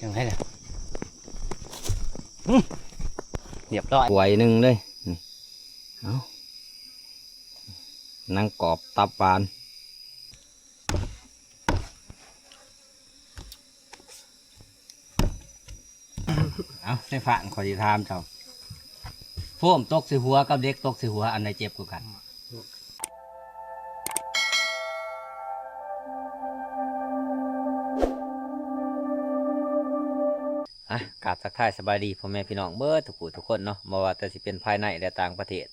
ยังไงเนี่ยเรียบร้อย ป่วยหนึ่งเลยเอานั่งกรอบตับปานเอาในผ่านขอดีทามเจ้าพ่วมตกสิหัวกับเด็กตกสิหัวอันใดเจ็บกว่ากันกราบทักทายสบายดีพ่อแม่พี่น้องเบิดทุกคนเนาะบ่ว่าแต่สิเป็นภายในและต่างประเทศ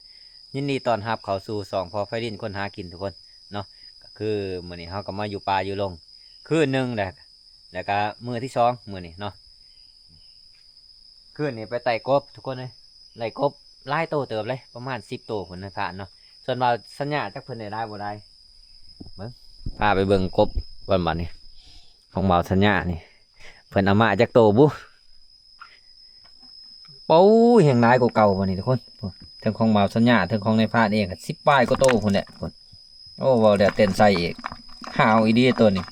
ยินดีต้อนรับเข้าสู่สองพอไฟดินคนหากินทุกคนเนาะก็คือมื้อนี้เฮาก็มาอยู่ป่าอยู่ลงคืนหนึงแล้วก็มื้อที่สองมื้อนี้เนาะคืนนี้ไปไต่กบทุกคนเลยไล่กบหลายโตเติบเลยประมาณ10 โตพุ่นนะผ่านเนาะส่วนว่าสัญญาจักเพิ่นได้บ่ได้เบิ่งพาไปเบิ่งกบวันบัดนี้ของเบาสัญญานี่เพิ่นเอามาจักโตบุปูแห่งร้ายกว่าเก่าวันนี้ทุกคนทั้งของเบาสัญญาทั้งของในพาดเอง10 ป้ายก็โตคนเนี่ยคนโอ้เบาเดี๋ยวเต้นใส่อีกข้าวอีดีตัวนี้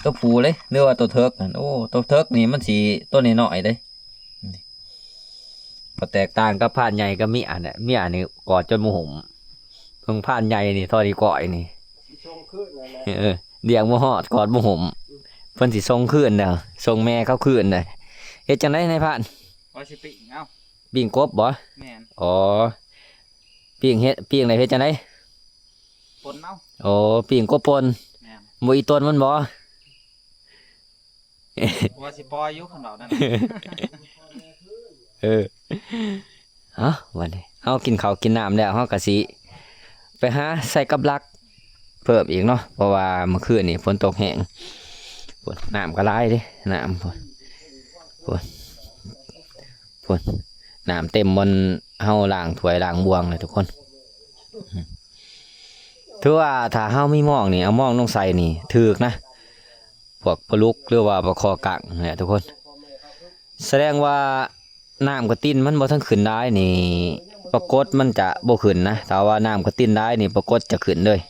ตัวผูเลยเรียกว่าตัวเทิร์กโอ้ตัวเทิร์กนี่มันสีตัวนี้หน่อยเลยพอแตกต่างกับพานใหญ่กับมีอันเนี่ยมีอันนี้กอดจนมุหุ่มเพิ่งพานใหญ่นี่ทอดีก่อยนี่เดียงมุหอดกอดมุหุ่มเพิ่นสิทรงขึ้นเด้อทรงแม่เขาขึ้นเลยเฮ็ดจังไดในพานว่าสิปิ่งเอ้าปิ้งกบบ่แม่นอ๋อปิ้งเฮ็ดปิ้งอะไรเฮ็ดจังได๋ปนเอ้าโอ้ปิ้งกบปนแม่นบ่อีต้นมันบ่ว่าสิปล่อยอยู่คันเว้านั่นวันนี้เฮากินข้าวกินน้ำแล้วเฮาก็สิไปหาใส่กับลักเพิ่มอีกเนาะเพราะว่าเมื่อคืนนี่ฝนตกแห้งฝนน้ำก็หลายเด้น้ำฝนน้ำเต็มบนเฮาล้างถ้วยล้างบวงเลยทุกคนถือว่าถ้าเฮามีหม้องนี่เอาหม้องลงใส่นี่ถูกนะพวกปลาลุกหรือว่าปลาคอกังเนี่ยทุกคนแสดงว่าน้ำกระติ้นมันบ่ทั้งขึ้นได้นี่ปรากฏมันจะบ่ขึ้นนะแต่ว่าน้ำกระติ้นได้นี่ปรากฏจะขึ้นเลย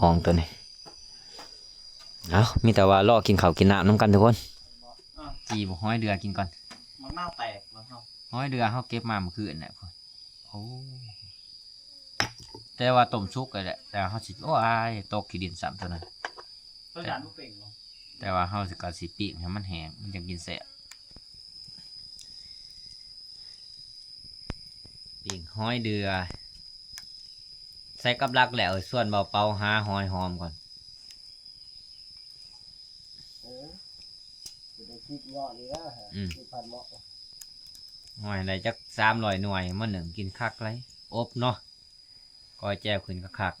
ห้องตัวนี้เอามีแต่ว่ารอกินข้าวกินน้ำน้ำกันทุกคนจีบห้อยเดือกินก่อนมันเน่าแตกแล้วเฮาห้อยเดือเขาเก็บมาเมื่อคืนเนี่ยพ่อโอ้แต่ว่าต้มชุกเลยแหละแต่เขาสิโอ้ยตกขี้ดินซ้ำตัวนั้นต้นหยาดลูกเป่งบ่แต่ว่าเขาสิกาสิปีกให้มันแห้งมันจะกินแซ่บปีกห้อยเดือใส่กับลักแล้วส่วนเบาเป่าหาหอยหอมก่อนหอยอะไรจัก300 หน่วยมาหนึ่งกินคักเลยอบเนาะก้อยแจ่วขึ้นคัก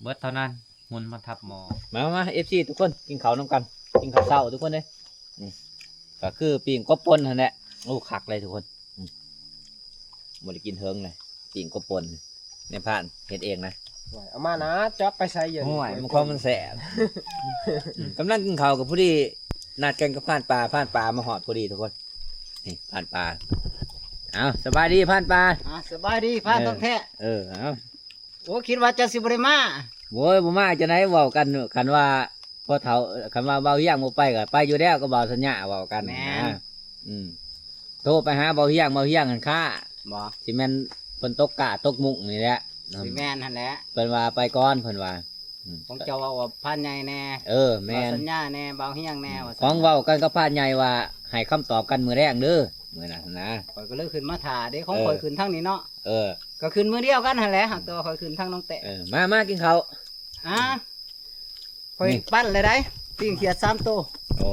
เบิดเท่านั้นมุนมาทับหมอมาFC ทุกคนกินข้าวน้ำกันกินข้าวเช้าทุกคนเลยนี่ก็คือปีงกบปนนั่นแหละโอ้คักเลยทุกคนบ่ได้กินเฮิงเลยปีงกบปนในผ่านเฮ็ดเองนะเอามานะจ๊อบไปใส่เยอะโอ้ยมันความมันแสบกำลังกินข้าวกับผู้ดีนัดกันกับผ่านปลามาหอดพอดีทุกคนนี่ผ่านปลาเอาสบายดีผ่านปลาสบายดีผ่านต้องแท้เอาโอ้คิดว่าจะสิบริมาโว้ยบ่มาจะไหนเว้ากันคันว่าพอเฒ่าคันว่าเบาเฮียงบ่ไปก็ไปอยู่แล้วก็เบาสัญญาเว้ากันนะโทรไปหาเบาเฮียงกันค่าบ่สิแม่นเพิ่นตกกะตกมุกนี่แหละสิแม่นหั่นแหละเพิ่นว่าไปก่อนเพิ่นว่าของเจ้าว่าพันใหญ่แน่แม่นสัญญาแน่เบาเฮียงแน่ของเว้ากันกับพานใหญ่ว่าให้คำตอบกันมื้อแรงเด้อมื้อนั้นนะข่อยก็เลยขึ้นมาถ่าเด้ของข่อยขึ้นทางนี้เนาะก็ขึ้นมื้อเดียวกันหั่นแหละหักตัวข่อยขึ้นทางน้องแตะมากินข้าวข่อยปั้นเลยได้ปิ้งเขียด3 ตัวอ๋อ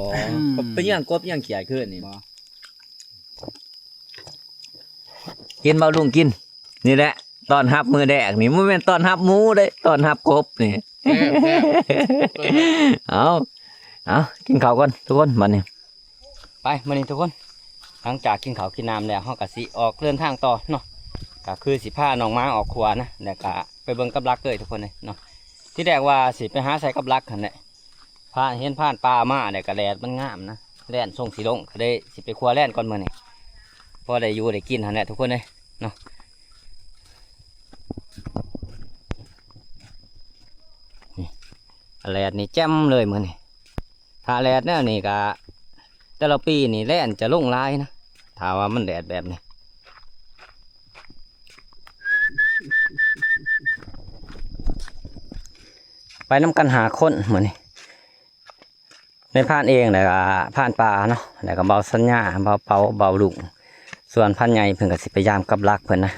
เป็นย่างกบย่างเขียดขึ้นนี่กินเบาลุงกินนี่แหละตอนฮับมือแดกนี่มันเป็นตอนฮับหมูได้ตอนฮับกบนี่เอากินข้าวก่อนทุกคนมาเนี่ยไปมาเนี่ยทุกคนหลังจากกินข้าวกินน้ำแล้วเขากะสิออกเดินทางต่อเนาะก็คือสิผ้าน้องม้าออกขวานะแล้วก็ไปเบิ่งกับลักเลยทุกคนเลยเนาะที่แรกว่าสิไปหาใส่กับลักกันเนี่ยเห็นผ่านปลามาเนี่ยกระแลดมันงามนะแล่นส่งสีลงก็ได้สิไปครัวแล่นก่อนมือนี่พอได้อยู่ได้กินหันแหละทุกคนเลยเนาะแลดนี่แจ่มเลยมือนี่ถ้าแลดเนี่ยนี่ก็ แต่ละปีนี่แล่นจะลงลายนะถ้าว่ามันแดดแบบนี้ไปน้ำกันหาคนเหมือนนี่ในพานเองแล้วก็พานปลาเนาะแล้วก็เบาสัญญาเบาเปาเบาลุงส่วนพันใหญ่เพิ่นก็สิพยายามกับลักเพิ่นนะ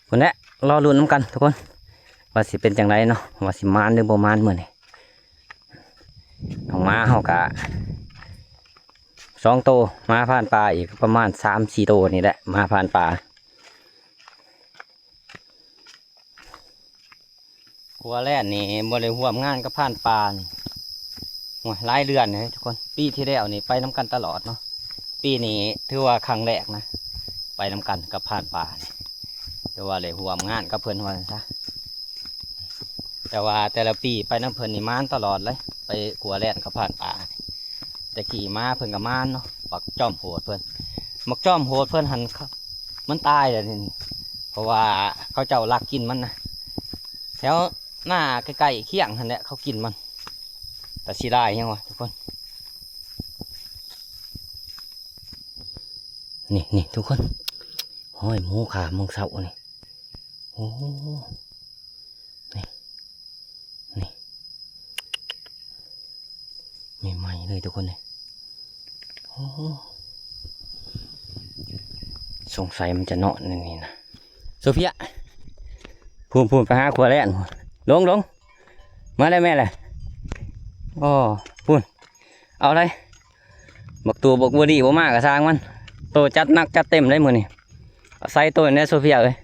เพิ่นแหละรอลุ้นน้ำกันทุกคนว่าสิเป็นจังไรเนาะว่าสิมานหรือบ่มานเหมือนนี่ของม้าเฮากะ2 โตม้าพานปลาอีกประมาณ3-4 โตนี่แหละม้าพานปลาหัวแรกนี่บ่ได้ร่วมงานกับพานปลานี่หลายเดือนเลยทุกคนปีที่แล้วนี่ไปน้ำกันตลอดเนาะปีนี้ถือว่าครั้งแรกนะไปน้ำกันกับพานปลาแต่ว่าเลยร่วมงานกับเพิ่นว่าซะแต่ว่าแต่ละปีไปน้ำเพิ่นนี่มานตลอดเลยไปหัวแรกกับพานปลาแต่ขี่ม้าเพิ่นกับม้านเนาะปักจ้อมโหดเพิ่นมักจ้อมโหดเพิ่นหันมันตายเลยนี่เพราะว่าเขาเจ้าลักกินมันนะแถวหน้าใกล้ๆเคียงหันแหละเขากินมันแต่สิได้ยังวะทุกคนนี่ทุกคนห้อยหมูขามึงเสานี่โอ้นี่ใหม่ๆเลยทุกคนเลยโอ้สงสัยมันจะเนาะนี่นะโซเฟียพูนไปหาขวดแล่นลงมาได้แม่เลยอ๋อพูนเอาเลยบักตัวบักบัวดีบ่มากกระซางมันโตจัดนักจัดเต็มเลยมือนี่เอาใส่ตัวนี้โซเฟียเลย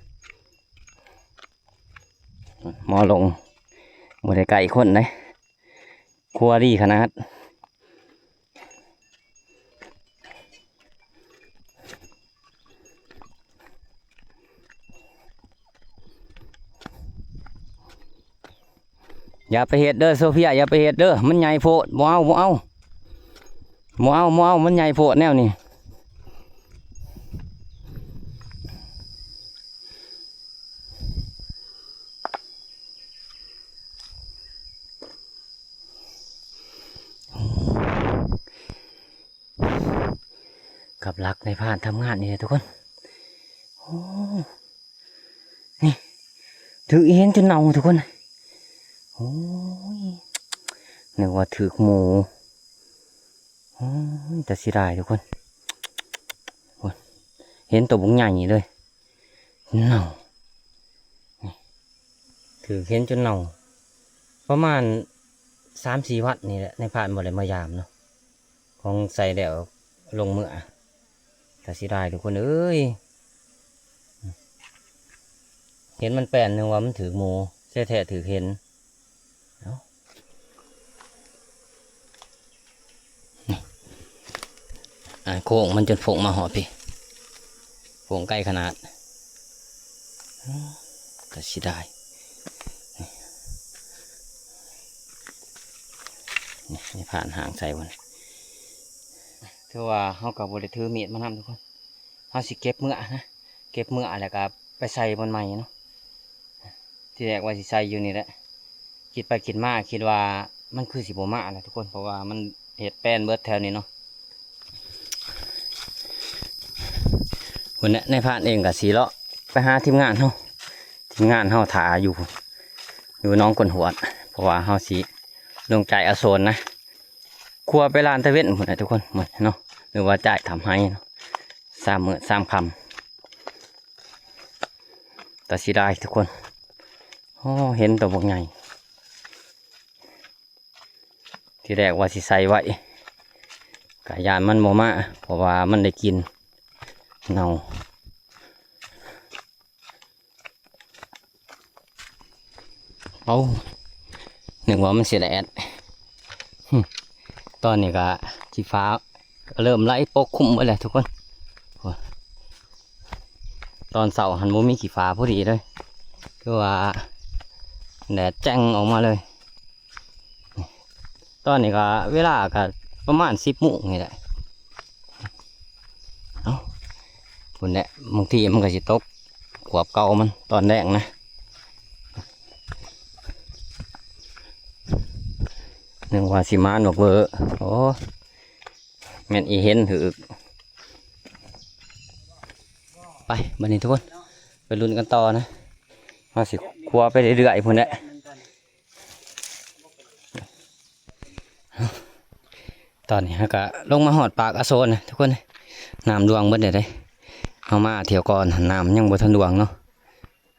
มอลงบ่ได้ไก่คนเลยครัวดีขนาดอย่าไปเห็ดเด้อโซเฟียอย่าไปเห็ดเด้อมันใหญ่โพดบ่เอามันใหญ่โพดแนวนี้กับรักในผ่านทำงานนี่ทุกคนโอ้นี่ถือเอ็นจนเน่าทุกคนโอ้ยนึกว่าถือหมูแต่สิได้ทุกคนเห็นตัวบุ้งใหญ่เลยเน่าถือเห็นจนเน่าประมาณ3-4 วัตต์นี่แหละในผ่านบ่ได้มายามเนาะของใส่แล้วลงมือแต่สิได้ทุกคนเอ้ยเห็นมันแปลนนึงว่ามันถือหมูแท้ๆถือเห็นโค้งมันจนฝงมาหอพี่ฝงใกล้ขนาดก็สิได้นี่ผ่านหางใส่วันถือว่าเขากับบริถือมีดมานำทุกคนเขาสิเก็บเมื่อนะเก็บเมื่อแล้วก็ไปใส่บนไม้เนาะที่แรกว่าสิใส่อยู่นี่แหละคิดไปคิดมาคิดว่ามันคือสิบมาแหละทุกคนเพราะว่ามันเห็ดแป้นเบิดแถวนี้เนาะวันนี้ในพานเองกับสีเลาะไปหาทีมงานเขาถ่าอยู่น้องกลหัวเพราะว่าเขาสีลงใจอโซนนะครัวไปลานตะเวนหมดเลยทุกคนหมดเนาะหรือว่าจ่ายทำให้เนาะ3 คำแต่สีได้ทุกคนโอ้เห็นตัวบกใหญ่ที่แรกว่าสิใส่ไว้กะยานมันโมมาเพราะว่ามันได้กินเน่าเอาหนึ่งว่ามันเสียแดดตอนนี้ก็สีฟ้าเริ่มไล่ปกคลุมไปเลยทุกคนตอนเสาร์หันมุมีขีฟ้าพอดีเลยคือว่าแดดแจ้งออกมาเลยตอนนี้ก็เวลาก็ประมาณ10 โมงนี่แหละคนเนี่ยบางทีมันก็จะตกขวบเก่ามันตอนแรกนะหนึ่งว่าสิมานบอกเบอร์โอ้ แม่นอีเห็นถือไปบัดนี้ทุกคนไปลุ้นกันต่อนะว่าสิครัวไปเรื่อยๆพุ่นแหละตอนนี้ฮะก็ลงมาหอดปากอาโซนนะทุกคนน้ำดวงเบิดเด้ได้เอามาเที่ยวก่อนน้ำยังบ่ทันดวงเนาะ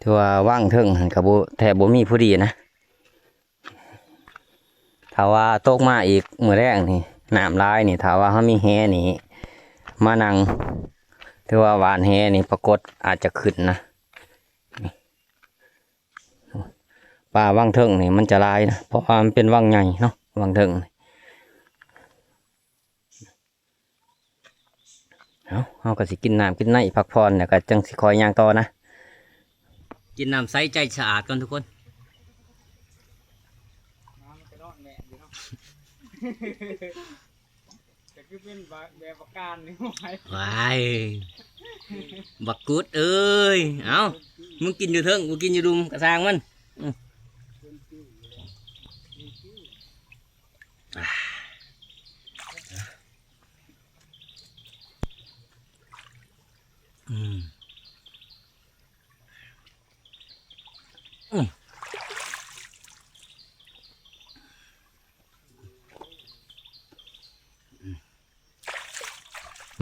ที่ว่าว่างเทิงหันกับแทบบ่มีผู้ดีนะถ้าว่าตกมาอีกมื้อแรกนี่น้ำลายนี่ถ้าว่าเขามีแฮนี่มานั่งที่ว่าหวานแฮนี่ปรากฏอาจจะขึ้นนะปลาว่างเทิงนี่มันจะลายนะเพราะว่ามันเป็นว่างใหญ่เนาะว่างเทิงเอาก็สิกินน้ำกินไนพักผ่อนแล้วก็จังสิคอยย่างต่อนะกินน้ำใสใจสะอาดก่อนทุกคนจะคือเป็นแบบประการนี่ไว้ วายบักกูดเอ้ยเอามึงกินอยู่เถิงกูกินอยู่ดุมกระซางมัน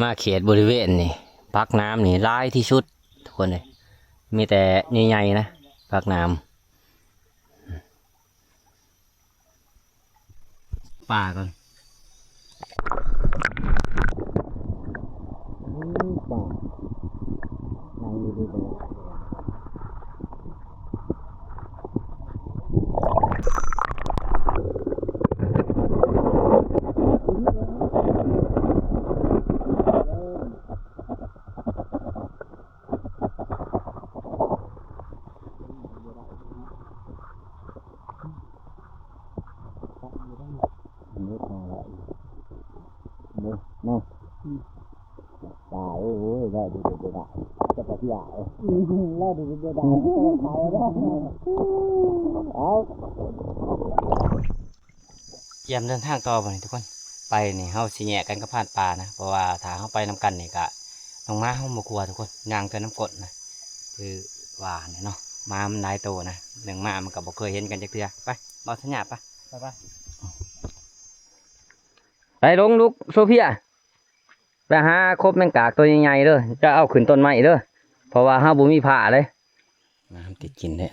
มาเขตบริเวณนี่พักน้ำนี่ร้ายที่สุดทุกคนเลยมีแต่ใหญ่ๆนะพักน้ำป่าก่อนป่านั่งดูๆไปน้องตายโอ้ยได้ดูได้จะไปที่ไหนได้ดูได้เขาได้เอาเยี่ยมเดินทางต่อไปทุกคนไปนี่เฮาสิแยกกันกับผ่านป่านะเพราะว่าถ้าเฮาไปนำกันนี่ก็น้องม้าเฮาบ่กลัวทุกคนย่างเกินน้ำกรดนะคือว่าเนี่ยเนาะม้ามันหลายโตนะเรื่องม้ามันก็บ่เคยเห็นกันจักเทื่อไปบ่สัญญาไปไปลงลูกโซเฟียไปหาคบแมงกากตัวใหญ่ๆเด้อจะเอาขึ้นต้นไม้เด้อเพราะว่าห้าบุมีผ้าเลยน้ำติดกินเลย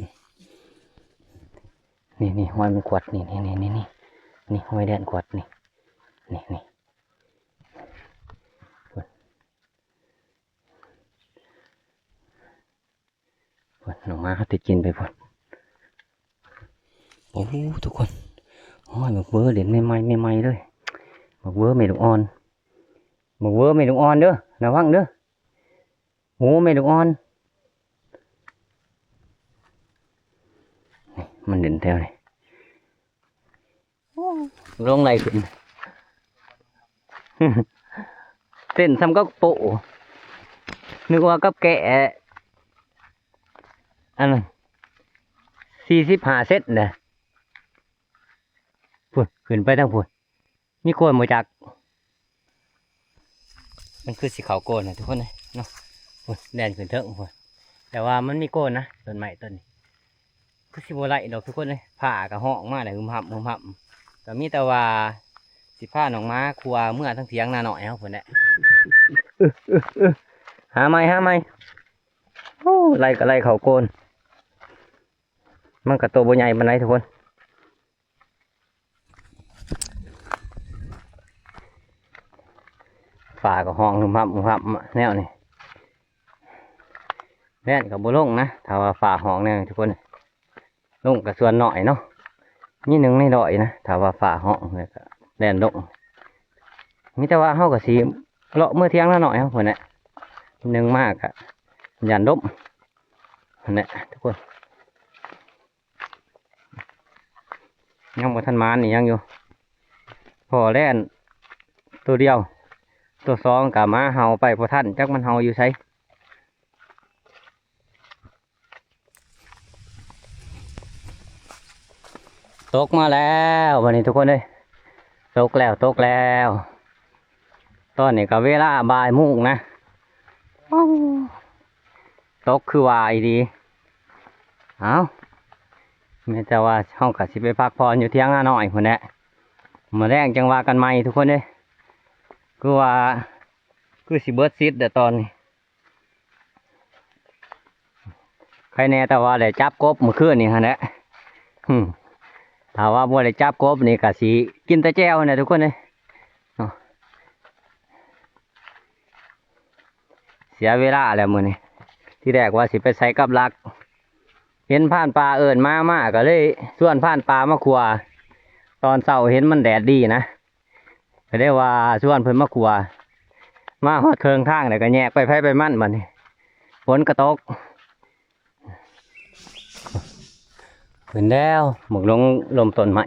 นี่ห้อยมันขวดนี่ห้อยแดนขวดนี่หนูมาเขาติดกินไปพอดโอ้ทุกคนห้อยหมกเบอร์เด่นใหม่เลยหมกเบอร์ไม่ลูกอ่อนหมกเบอร์ไม่ลูกอ่อนเด้อระวังเด้อโอ้ไม่ลูกอ่อนมันเด่นแถวนี่ลงไหลขึ้นเส้นซ้ำก็โปะนึกว่ากับแกะอันนั้น45 เซนเนี่ยพุ่นขึ้นไปทั้งพุ่นมีโกนมาจากมันคือสีขาวโกนนะทุกคนเลยเนาะพุ่นแดนขึ้นเถิงพุ่นแต่ว่ามันมีโกนนะต้นไม้ต้นนี้คือสิบไหลดอกทุกคนเลยผ่ากับห้องมาเลยหุ่มหับก็มีแต่ว่าสิผ้าหนองม้าครัวเมื่อทั้งเถียงนาหน่อยเขาพุ่นแหละหาไม้โอ้ไล่กับไล่เขาโกนมันกับตัวใหญ่มันไหนทุกคนฝ่ากับห้องหุ่มหับแนวนี่แน่นกับบุลงนะถ้าว่าฝ่าห้องเนี่ยทุกคนลงกับส่วนหน่อยเนาะนี่หนึ่งในดอยนะถ้าว่าฝ่าห้องเนี่ยแน่นลงมิแต่ว่าเขากับสีเลาะเมื่อเที่ยงแล้วหน่อยครับคนเนี่ยหนึ่งมากอะยันดมเนี่ยทุกคนยังบ่ทันมานนี่ยังอยู่พอแล่นตัวเดียวตัวสองกับม้าเห่าไปพอท่านจักมันเห่าอยู่ใช้ตกมาแล้ววันนี้ทุกคนเลยตกแล้ว ตอนนี้ก็เวลาบ่ายโมงนะตกคือวายดีเอาแม่แต่ว่าห้องกะสิไปพักผ่อนอยู่เที่ยงหน่อยคนแหละมาแรงจังว่ากันใหม่ทุกคนเด้คือว่าคือสิเบิร์ดซิดแต่ตอนนี้ใครแน่แต่ว่าได้จับกบเมื่อคืนนี่ฮะเนี่ยถ้าว่าบ่ได้จับกบนี่กะสิกินแต่แจ่วเนี่ยทุกคนเลยเสียเวลาแล้วมื้อนี้ที่แรกว่าสิไปใส่กับลักเห็นผ่านปลาเอิญมาก็เลยชวนผ่านปลามาขัวตอนเช้าเห็นมันแดดดีนะก็ได้ว่าชวนเพิ่นมาขัวมาฮอดเทิงทางแล้วก็แยกไปไผไปมั่นบัดนี้ฝนก็ตกเพิ่นแล้วหมกลงลมต้นไม้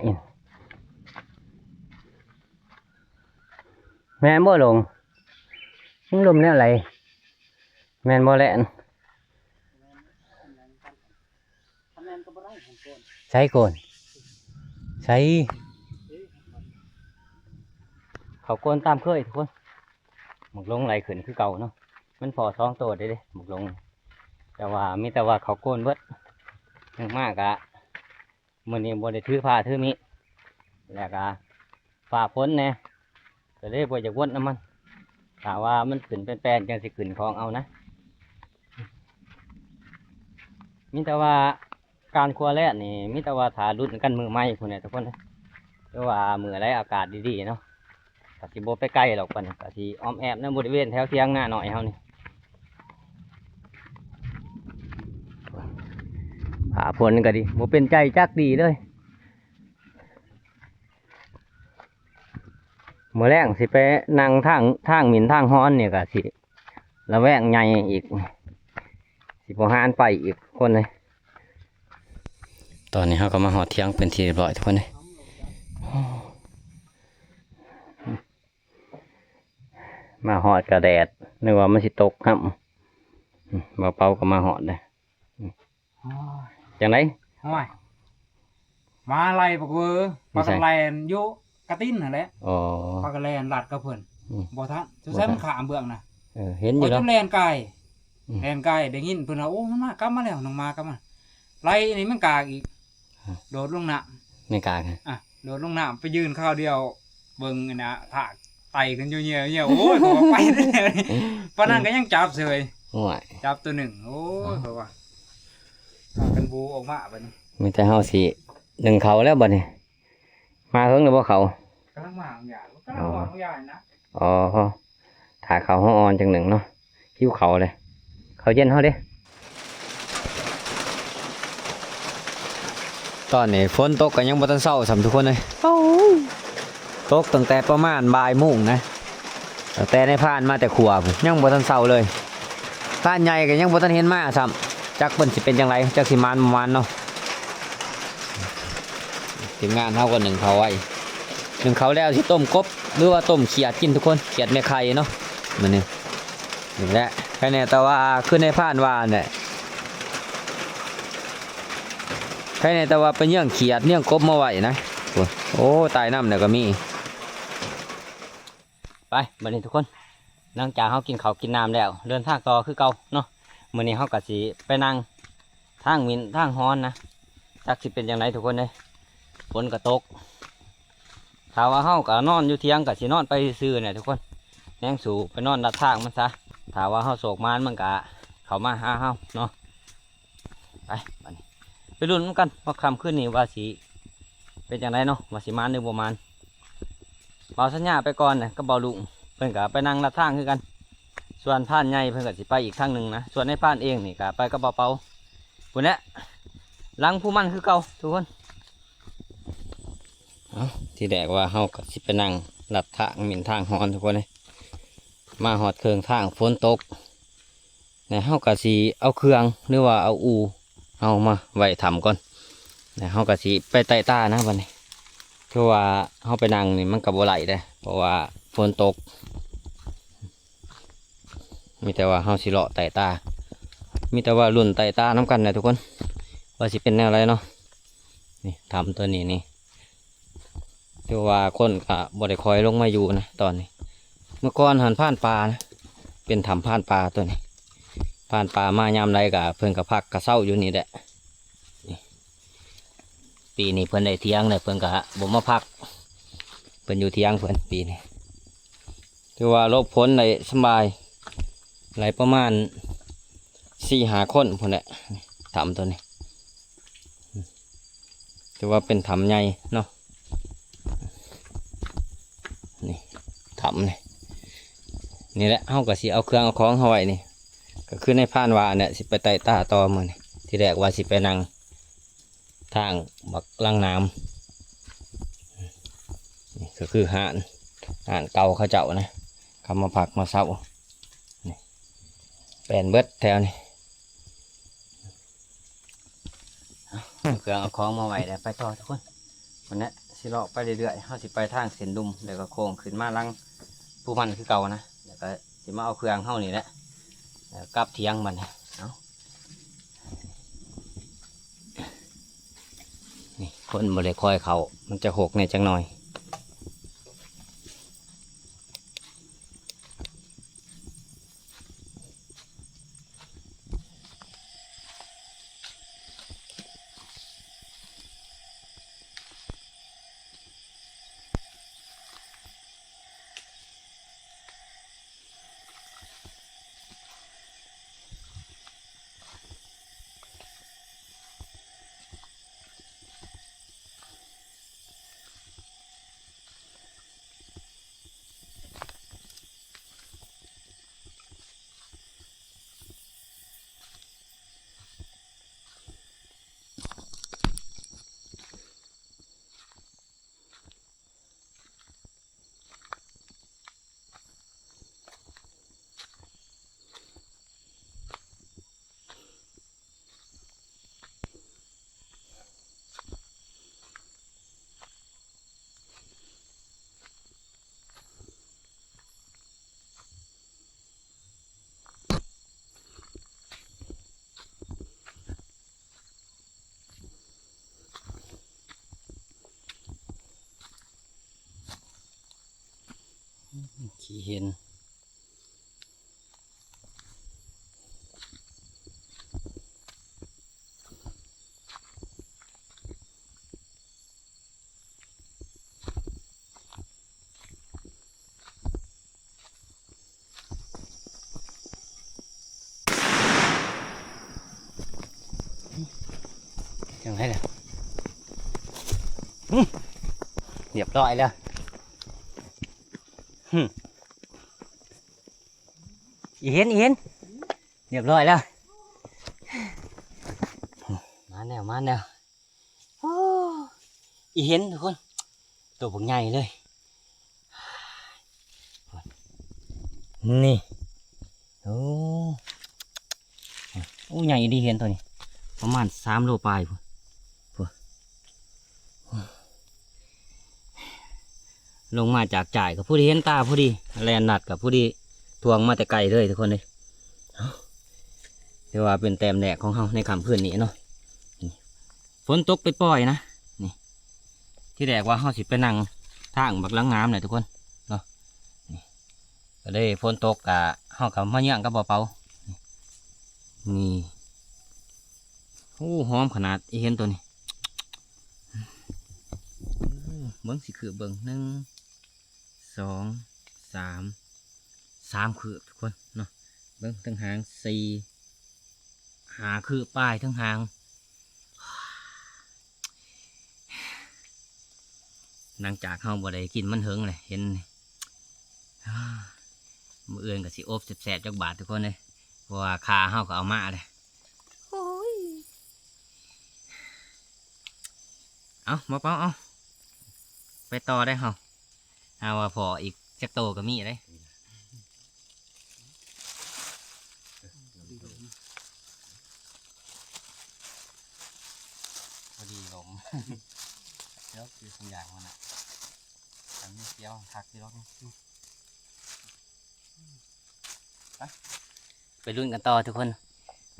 แม่นบ่ลงมันลมแนวไหลแม่นบ่แล่นใช้โกนใช้เขาโกนตามเคยทุกคนหมกลงไหลขึ้นคือเก่าเนาะมันพอท้องโตได้เด้หมกลงแต่ว่ามีแต่ว่าเขาโกนเบิดยังมากอะมื้อนี้บ่ได้ถือผ้าถือมีแล้วก็ฝ่าฝนแน่ก็เลยบ่อยากวนน้ำมันถ้าว่ามันขึ้นเป็นแปลนจังสิขึ้นของเอานะมีแต่ว่าการครัวแรกนี่มีแต่ว่าถ่ารุ่นกันมือใหม่คนเนี่ยทุกคนเพราะว่ามือไรอากาศดีๆเนาะกะสิโบไปใกล้หรอกปะเนี่ยกะสิอ้อมแอบในบริเวณแถวเที่ยงหน้าหน่อยเฮานี่ผ่าฝนก็ดีโบเป็นใจจักดีเลยเมื่อแรงสิไปนั่งทางหมิ่นทางฮ้อนเนี่ยกะสิระแวงใหญ่อีกสิบหานไปอีกคนเลยตอนนี้เขาก็มาหอดเที่ยงเป็นทีเรียบร้อยทุกคนเลยมาหอดกระแดดนึกว่ามันสิตกครับเบาๆก็มาหอดเลยจังไร ห้อยมาอะไรปกเวอร์ปากกาแลนโยกระติ้นนั่นแหละ อ๋อ ปากกาแลนหลัดกระเพิ่นบ่ทันจะใช้มันขามเบื้องนะ เห็นอยู่แล้ว จนแลนไก่แลนไก่ได้ยินเพิ่นว่าโอ้มันมากลับมาแล้วน้องมากลับมาไล่นี่มันกากอีกโดดลงน้ำ ไม่กล้า อ่ะโดดลงน้ำไปยืนข้าวเดียวเบิ่งนี่นะถากไตกันอยู่เหี่ยวโอ้ยบอกไปเลยปานนั้นก็ยังจับเฉย ห่วย จับตัวหนึ่งโอ้ยเพราะว่ากันบูออกมาบัดนี้ มีแต่เฮาสิหนึ่งเขาแล้วบ่เนี่ยมาเพิ่งหรือบ่เขา กำลังมาของยายกำลังมาของยายนะ อ๋อถ่ายเขาห้องออนจังหนึ่งเนาะหิ้วเขาเลยเขาเย็นเขาเด้ตอนนี้ฝนตกกันยังบ่ทันเศร้าสำทุกคนเลยตกตั้งแต่ประมาณบ่ายโมงนะตั้งแต่ในผ่านมาแต่ขัวยังบ่ทันเศร้าเลยผ่านใหญ่ก็ยังบ่ทันเห็นมาซ้ำจักเพิ่นสิเป็นจังไรจักสิมานประมาณเนาะทีมงานเฮาก็หนึ่งเขาไว้หนึ่งเขาแล้วสิต้มกบหรือว่าต้มเขียดกินทุกคนเขียดแม่ไข่เนาะมันนี่นี่แหละแค่นี้แต่ว่าขึ้นในผ่านว่าเนี่ยแค่นี้แต่ว่าเป็นเรื่องเขียดเรื่องกบมาไว้นะโอ้ตายน้ำเนี่ยก็มีไปบัดนี้ทุกคนหลังจากเขากินข้าวกินน้ำแล้วเดินทางต่อคือเก่าเนาะมื้อนี้เขาก็สิไปนั่งทางมินทางฮ้อนนะจักสิเป็นอย่างไรทุกคนเลยฝนก็ตกถ้าว่าเฮาก็นอนอยู่เที่ยงก็สินอนไปซื่อเนี่ยทุกคนแนงสู่ไปนอนดัดทางมันซะถ้าว่าเฮาโศกมานมันก็เข้ามาหาเฮาเนาะไปบัดนี้ไปลุ้นกันว่าค่ำคืนนี้ว่าสิเป็นอย่างไรเนาะว่าสิมานหรือบ่มานเบาสัญญาไปก่อนนะก็เบาลุงเพิ่นก็ไปนั่งดัดทางคือกันส่วนผ่านใหญ่เพิ่นก็สิไปอีกทางหนึ่งนะส่วนในผ่านเองนี่ก็ไปก็เบาๆพุ่นแหละหลังผู้มันคือเก่าทุกคนที่แรกว่าเฮาก็สิไปนั่งหลับทางหมิ่นทางฮอนทุกคนเลยมาหอดเครื่องทางฝนตกในเฮาก็สิเอาเครื่องหรือว่าเอาอูเอามาไว้ทำก่อนในเฮาก็สิไปไต่ตานะบัดนี้คือว่าเฮาไปนั่งนี่มันก็บ่ไหลเด้เพราะว่าฝนตกมีแต่ว่าเฮาสิเลาะไต่ตามีแต่ว่ารุ่นไต่ตาน้ำกันนะทุกคนว่าสิเป็นแนวอะไรเนาะนี่ทำตัวนี้นี่ที่ว่าคนก็บ่ได้คอยลงมาอยู่นะตอนนี้ เมื่อก่อนหันผ่านปลานะเป็นถ้ำผ่านปลาตัวนี้ผ่านปลามายามไรกะเพิ่นกับพักกะเศร้าอยู่นี่แหละนี่ปีนี้เพิ่นได้เที่ยงเลยเพิ่นกะบ่มาพักเพิ่นอยู่เที่ยงเพิ่นปีนี้ถือว่าลบพ้นได้สบายไหลประมาณ4-5 คนพุ่นแหละถ้ำตัวนี้ถือว่าเป็นถ้ำใหญ่เนาะนี่ถ้ำนี่แหละเฮาก็สิเอาเครื่องเอาของเฮาไว้นี่ก็คือในผ่านว่าเนี่ยสิไปไต่ตาต่อมื้อนี่ที่แรกว่าสิไปนั่งทางบักลังน้ำนี่ก็คือหาดเก่าเขาเจ้านะเขามาพักมาเศร้านี่แปลนเบิดแถวนี่เอาเครื่องเอาของมาไว้แล้วไปต่อทุกคนวันนี้สิเลาะไปเรื่อยๆเฮาสิไปทางเส้นดุมแล้วก็โค้งขึ้นมาลังผู้มันคือเก่านะแล้วก็สิมาเอาเครื่องเฮานี่แหละแล้วกลับเที่ยงมันเอานี่คนบริคอยเขามันจะหกในจังหน่อยขี้เห็นยังไงล่ะเรียบร้อยแล้วอีเห็นเรียบร้อยแล้วมาแนวโอ้อีเห็นทุกคนตัวพวกใหญ่เลยนี่โอ้ใหญ่ดีเห็นตัวนี้ประมาณ3 โลปลายพุ่นลงมาจากจ่ายกับผู้ที่เห็นตาผู้ดีแลนนัดกับผู้ดีทวงมาแต่ไกลเลยทุกคนเลยเรียกว่าเป็นแต้มแดกของเขาในค่ำคืนนี้เนาะฝนตกไปปล่อยนะนี่ที่แรกว่าเขาสิไปนั่งทางบักลังน้ำเลยทุกคนเนาะนี่ก็ได้ฝนตกกะเขากับมะเยี่ยงกับเบาๆนี่โอ้หอมขนาดอีเห็นตัวนี้เบิ้งสิคือเบิ้ง1 2 3คือทุกคนเนาะเบิ้งทั้งหาง4 5คือป้ายทั้งหางหลังจากเขาบ่ได้กินมันเหิงเลยเห็นมืออื่นกับสิอบแสบๆจักบาททุกคนเลยเพราะว่าคาเขาก็เอามาเลยเอามาเป้าเอาไปต่อได้เหรอเอาว่าพออีกจักโตก็มีเลยพอดีลมเดี๋ยวคือสัญญาณมันอ่ะทำนี่เสียวทักที่รถไปรุ่นกันต่อทุกคน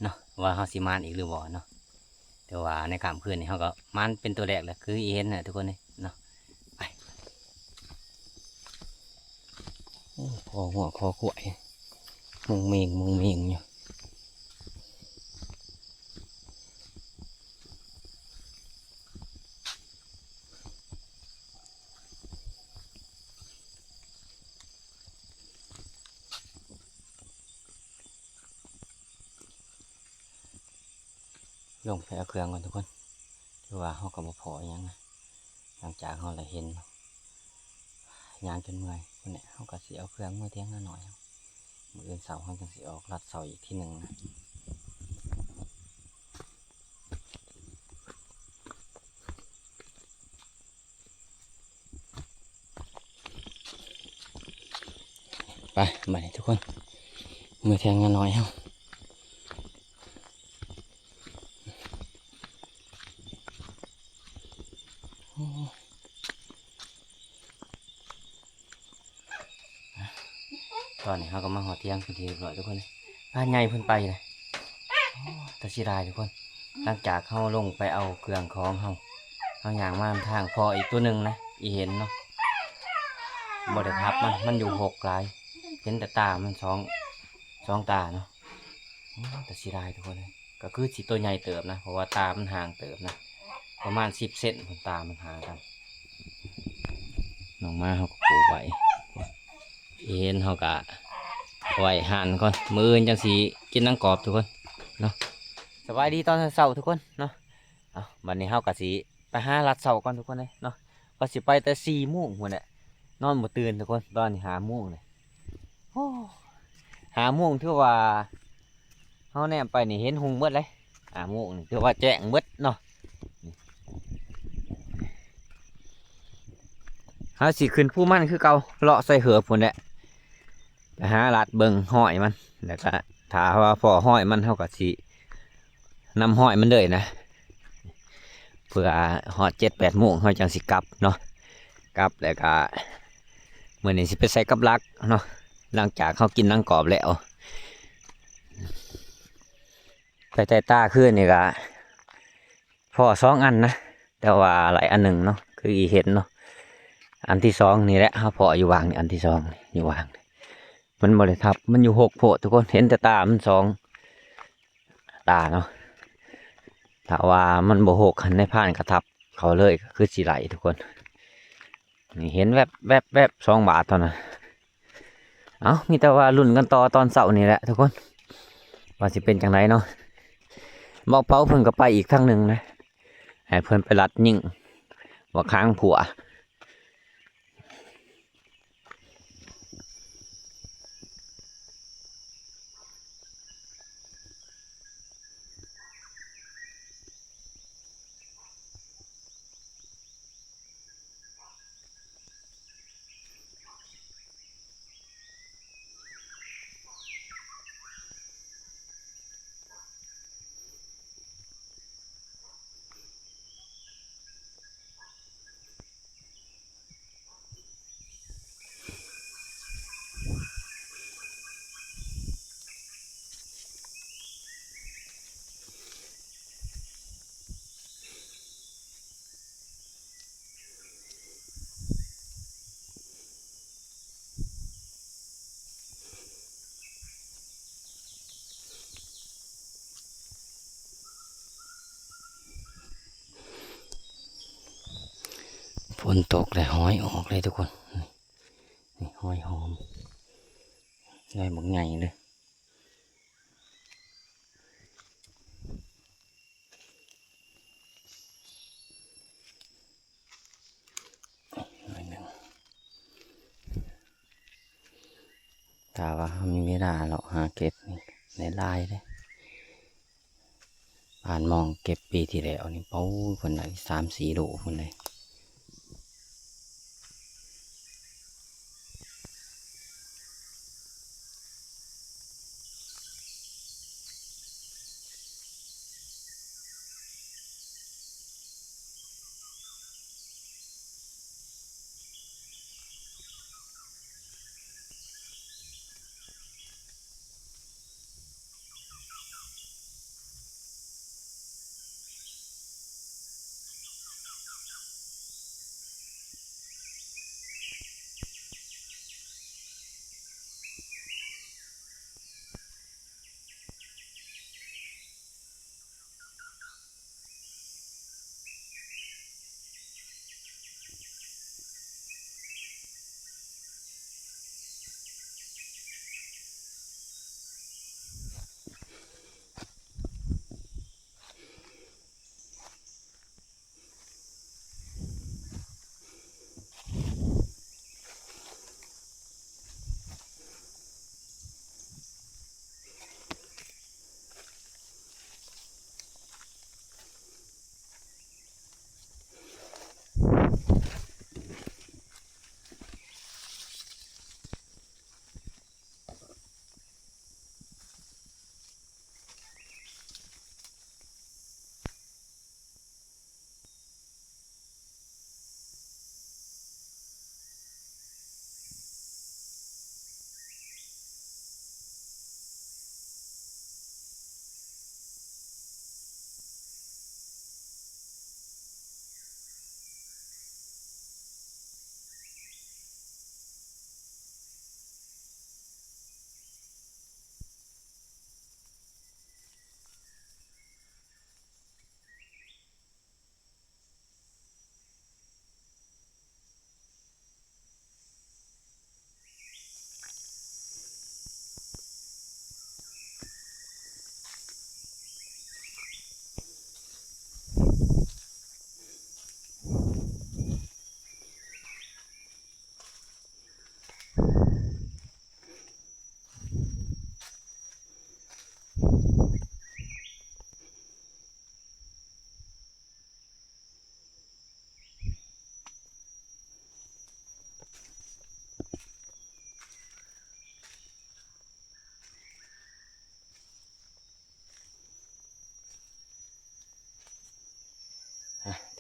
เนาะว่าเขาสิมานอีกหรือบ่เนาะแต่ว่าในค่ำคืนนี่เขาก็มันเป็นตัวแรกแหละคืออีเห็นน่ะทุกคนเลยเนาะไปโอ้ พอหัวคอขวายมุงเมงอยู่ลงไปเอาเครื่องก่อนทุกคนคือว่าเขาก็บ่พอหยังนะหลังจากเขาได้เห็นยางจนเมื่อยคนเนี่ยเขาก็สิเอาเครื่องมือเที่ยงหน่อยมืออื่นเสาเขาจังสิออกรัดเสาอีกที่หนึ่งนะไปมาเลยทุกคนมือเที่ยงหน่อยเขาตอนนี้เขาก็มาหอเที่ยงทันทีเรียบร้อยทุกคนบ้านใหญ่เพิ่นไปเลยแต่เสียดายทุกคนหลังจากเขาลงไปเอาเครื่องของเขาอย่างมาทางพออีกตัวหนึ่งนะอีเห็นเนาะบ่ได้ทับมันอยู่6 ลายเห็นแต่ตามันสองตาเนาะแต่เสียดายทุกคนเลยก็คือสิตัวใหญ่เติบนะเพราะว่าตามันห่างเติบนะประมาณ10 เซนตามันห่างกันน้องมาเขาก็ปลูกไว้เห็นเขาก็ไว้หั่นก่อนมือจังสีกินนังกรอบทุกคนเนาะสบายดีตอนเช้าทุกคนเนาะวันนี้เขาก็สิไปหาลัดเสาก่อนทุกคนเลยเนาะก็สิไปแต่4 โมงหัวเนี่ยนอนบ่ตื่นทุกคนตอนนี้5 โมงเลย5 โมงถือว่าเขาแนมไปนี่เห็นหุงเบิดเลย5 โมงนี่ถือว่าแจ้งเบิดเนาะเขาสิขึ้นผู้มันคือเก่าเลาะใส่เหือบพุ่นแหละไปหาลัดเบิ่งห้อยมันแล้วก็ถ้าว่าพอห้อยมันเขาก็สินำห้อยมันเลยนะเพื่อหอด7-8 โมงเขาจังสิกลับเนาะกลับแล้วก็เมื่อนี้สิไปใส่กับลักเนาะหลังจากเขากินนังกรอบแล้วไปใต้ตาขึ้นนี่ก็พอ2 อันนะแต่ว่าหลายอันหนึ่งเนาะคืออีเห็นเนาะอันที่2นี่แหละเขาพออยู่วางนี่อันที่2นี่อยู่วางมันบริทับมันอยู่6 โพทุกคนเห็นแต่ตามัน2 ตาเนาะถ้าว่ามันบ่6หันในผ่านกระทับเขาเลยก็คือสีไหลทุกคนนี่เห็นแวบ2 บาทเท่านั้นเอามีแต่ว่าลุ้นกันต่อตอนเสาร์นี่แหละทุกคนว่าสิเป็นจังไรเนาะบอกเป้าเพิ่นก็ไปอีกทางหนึ่งนะให้เพิ่นไปรัดยิ่งว่าค้างผัวฝนตกเลยห้อยออกเลยทุกคนนี่ห้อยหอมได้บักใหญ่เลยถ้าว่ามีเวลาเราหาเก็บในลายเลยผ่านมองเก็บปีที่แล้วนี่เป้าคนไหน3-4 โลคนเลย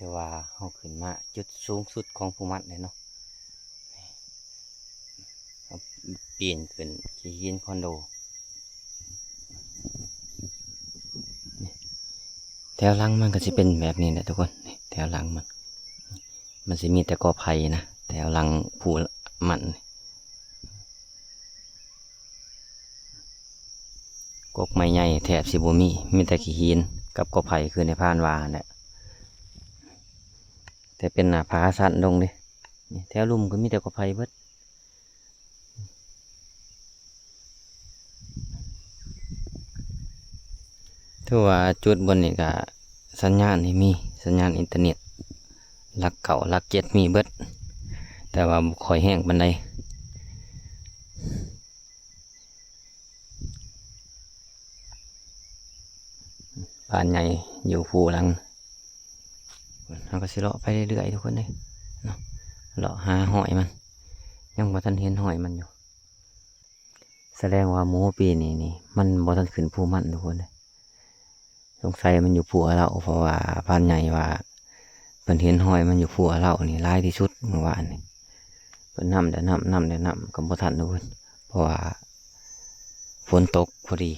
แต่ว่าเฮาขึ้นมาจุดสูงสุดของภูมันเลยเนาะเอาเปลี่ยนขึ้นที่หินคอนโดแถวหลังมันก็จะเป็นแบบนี้แหละทุกคนแถวหลังมันจะมีแต่กอไผ่นะแถวหลังภูมันกกไม้ใหญ่แถบสิบ่มีแต่ขี้หินกับกอไผ่คือในพานวาแหละแต่เป็นหน้าผาสั้นลงดิแถวลุ่มก็มีแต่กอไผ่เบิดถือว่าจุดบนนี่ก็สัญญาณนี่มีสัญญาณอินเทอร์เน็ตหลักเก่าหลักเจ็ดมีเบิดแต่ว่าบ่ค่อยแห้งปานใดบ้านใหญ่อยู่ภูหลังเราก็สิเลาะไปเรื่อยๆทุกคนเลยเนาะเลาะหาหอยมันยังบ่ทันเห็นหอยมันอยู่แสดงว่าหมูปีนี่มันบ่ทันขึ้นภูมันทุกคนเลยสงสัยมันอยู่ภูเราเพราะว่าบ้านใหญ่ว่าเพิ่นเห็นหอยมันอยู่ภูเรานี่หลายที่สุดเมื่อวานนี่เพิ่นนำแต่น้ำก็บ่ทันทุกคนเพราะว่าฝนตกพอดี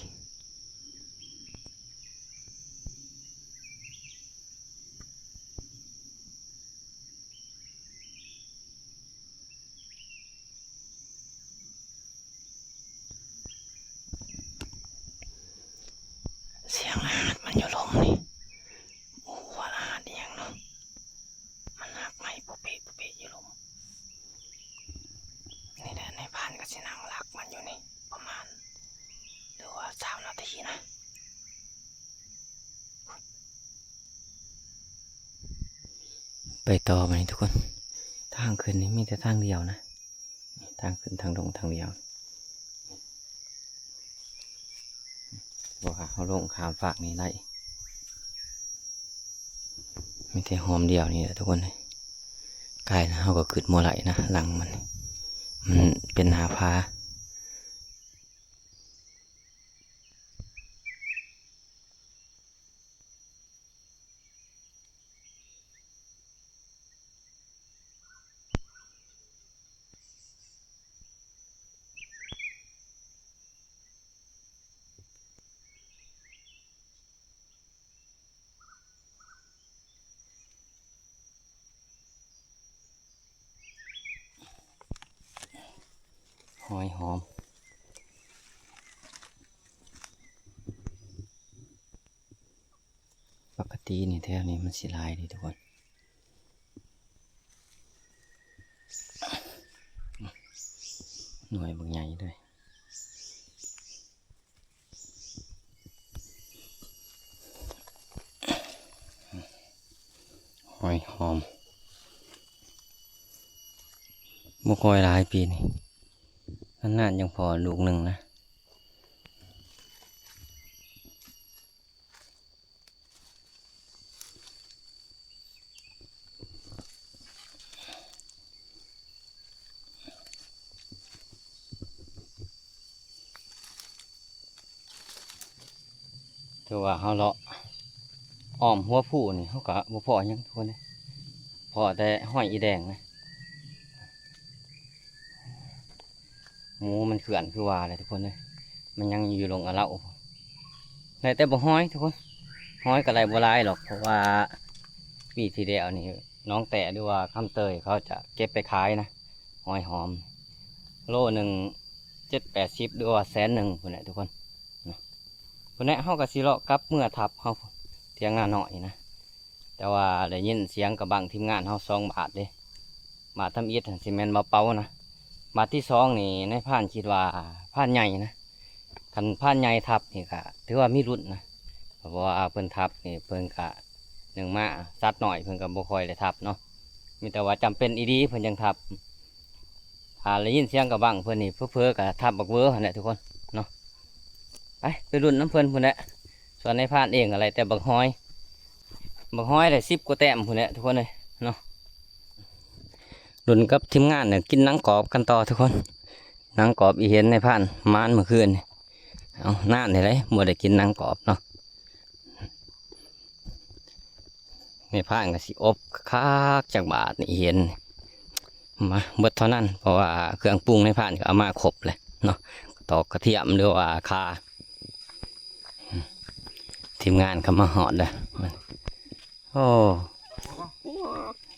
เสียงอาหารมันอยู่ลมนี่โอ้ว่าอาหารอย่างเนาะมันหักไหมปุ๊บเป๊ะอยู่ลมนี่แหละในบ้านก็สินั่งรักมันอยู่นี่ประมาณหรือว่า3 นาทีนะไปต่อไปทุกคนทางขึ้นนี่มีแต่ทางเดียวนะทางขึ้นทางลงทางเดียวบอกว่าเขาลงข้ามฝากนี้ได้มีแต่หอมเดียวนี่แหละทุกคนเลยกายนะเขาก็ขึ้นมัวไหลนะหลังมันเป็นหาพาหอยหอมปกตินี่แถวนี้มันสิลายดีทุกคนหน่วยบางใหญ่ด้วยหอยหอมบ่ค่อยหลายปีนี่นานๆยังพอลูกหนึ่งนะถือว่าเขาเลาะอ้อมหัวผู้นี่เขาก็บ่พอหยังทุกคนเลยพอแต่ห้อยอีแดงนะหมูมันเขื่อนคือว่าเลยทุกคนเลยมันยังอยู่ลงอะเล่าในแต่บ่ห้อยทุกคนห้อยกับไรบ่หลายหรอกเพราะว่าปีที่แล้วนี่น้องแต่หรือว่าคำเตยเขาจะเก็บไปขายนะหอยหอมโลหนึ่ง7-80หรือว่า100,000คนแหละทุกคนคนนี้เขาก็สิเลาะกับเมื่อทับเขาเทียงงานหน่อยนะแต่ว่าได้ยินเสียงกับบางทีมงานเขา2 บาทเลยบาททำอิฐซีเมนต์มาเป่านะบาทที่2นี่ในผ่านคิดว่าผ่านใหญ่นะคันผ่านใหญ่ทับนี่ก็ถือว่ามีรุ่นนะเพราะว่าเพิ่นทับนี่เพิ่นกะ1 มาซัดหน่อยเพิ่นก็บ่ค่อยได้ทับเนาะมีแต่ว่าจำเป็นอีดีเพิ่นยังทับได้ยินเสียงกับบางเพิ่นนี่เพ้อๆกับทับบักเวอร์นั่นแหละทุกคนเนาะไปรุ่นน้ำเพิ่นพุ่นแหละส่วนในผ่านเองอะไรแต่บักห้อยได้10 กว่าแต้มพุ่นแหละทุกคนเลยเนาะรุ่นกับทีมงานเนี่ยกินหนังกรอบกันต่อทุกคนหนังกรอบอีเห็นในผ่านมานเมื่อคืนเอาหน้าเนี่ยเลยมัวได้กินหนังกรอบเนาะ ไม่พางก็สิอบคักจักบาทนี่เห็นมาเบิดเท่านั้นเพราะว่าเครื่องปรุงในพานก็เอามาครบเลยเนาะตอกกระเทียมหรือว่าข่าทีมงานเขามาหอดเลยโอ้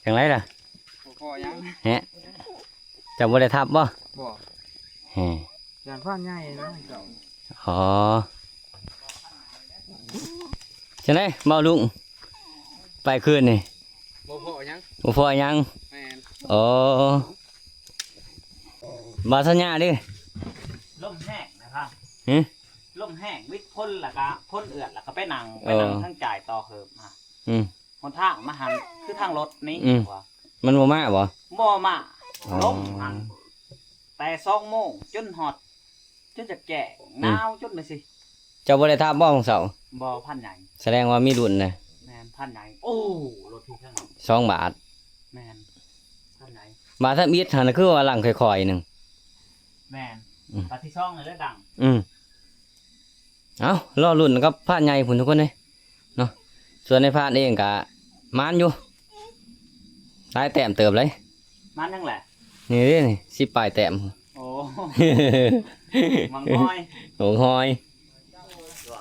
ยังไรล่ะ พอยัง ฮะจะบ่ได้ทับบ่ บ่ ฮะ ยานฟ้านใหญ่นะเจ้า อ๋อจะไหนเมาลุงไปคืนนี่ บ่พอยัง บ่พอยัง แม่น โอ้มาสัญญาดิ ล่มแห้งนะครับ ฮะ ล่มแห้งวิทย์พ่นแล้วก็พ่นเอือดแล้วก็ไปนั่ง เออ ทั้งจ่ายต่อเหิมมา อืม คนทางมาหันคือทางรถนี้ อืม ว่า มันบ่มาบ่ บ่มา อ๋อ ล้มหันแต่2 โมงจนฮอดจนจะแก่หนาวจนเลยสิ เจ้าบ่ได้ทับบ่ของเสา บ่พันใหญ่ แสดงว่ามีรุ่นนะ แมนพันใหญ่โอ้รถที่ข้าง 2 บาท แมนพันใหญ่ บาทถ้ามิดหันน่ะคือว่าหลังค่อยๆหนึง แมน อืม ปฏิช่องเลยแล้วดัง เอารอรุ่นกับพานใหญ่พุ่นทุกคนเลยเนาะส่วนในพานเองก็มานอยู่หลายแต้มเติบเลย มันนั่งแหละ นี่เด้นี่10ปลายแต้ม โอ้มังม้อย โอ้หอย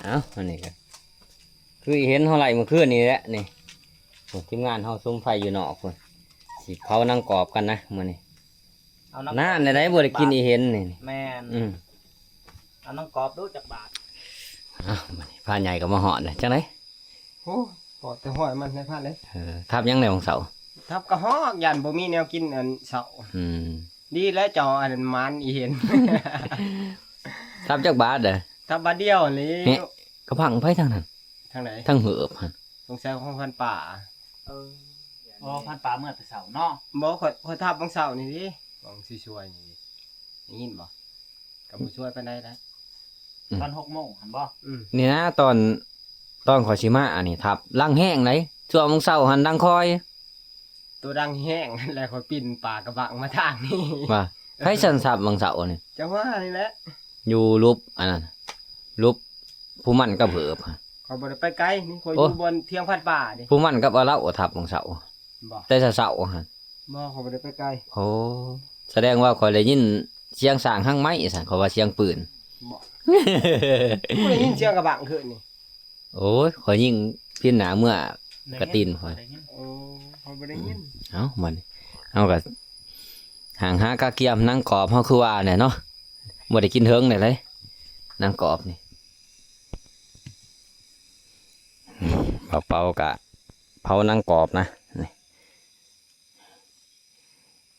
เอาอันนี้ก็คือเห็นเท่าไหร่เมื่อคืนนี่แหละนี่ทีมงานเฮาซุ่มไฟอยู่นอกพุ่นสิเผานั่งกรอบกันนะมื้อนี้ เอา น่าในได้บ่ได้กินอีเห็นนี่ แมน อืม เอาน้องกรอบดูจากบาท เอามื้อนี้พานใหญ่ก็มาหอดเลยจังได๋ โอ้ปอดแต่ห้อยมันในพลาดเลย ทับยังในของเสา ทับกระหอกยันบ่มีแนวกินอันเสา อืม ดีแล้วเจออันมันอีเห็น ทับจักบาทเด้อ ทับบาดเดียวนี่ เนี่ย กระพังไปทางนั้น ทางไหน ทางเหือบหั่น สงสัยของพันป่า โอ้พันปลาเมื่อแต่เสาร์เนาะ บ่ค่อยทับบางเสานี่ดิบางสิช่วยนี่ดิได้ยินบ่ก็บ่ช่วยปานใดนะ ตอน6 โมงหันบ่ นี่นะตอนขอยสิมาอันนี้ทับลังแห้งไหนช่วงมื้อเช้าหันดังคอย ตัวดังแห้ง แล้วค่อยปิ่นป่ากระบังมาทางนี้ ว่าไผสันสับบางเสานี่ จังว่านี่แหละ อยู่รูปอันนั้นรูปผู้มันกับเหือบหั่น ขอยบ่ได้ไปไกลนี่ขอยอ โอ้ ยู่บนเทียงพันป่าดิ ผู้มันกับเอาเหล้าทับบางเสา บ่ แต่เสาหั่น บ่ขอยบ่ได้ไปไกล โอ้แสดงว่าข่อยได้ยินเสียงสร้างหั่งไม้สั่นเขาว่าเสียงปืน บ่บ่ได้ยินเสียงกระบังขึ้นนี่ โอ้ยข่อยยิงพินหนาเมื่อกระตินข่อย ได้ยิน โอ้ขอยบ่ได้ยิน เอ้ามันเอาก็ห่างหากะเกียมนั่งกรอบเฮาคือว่าเนี่ยเนาะบ่ได้กินเฮิงได้เลยนั่งกรอบนี่เป่าๆกะเผานั่งกรอบนะนี่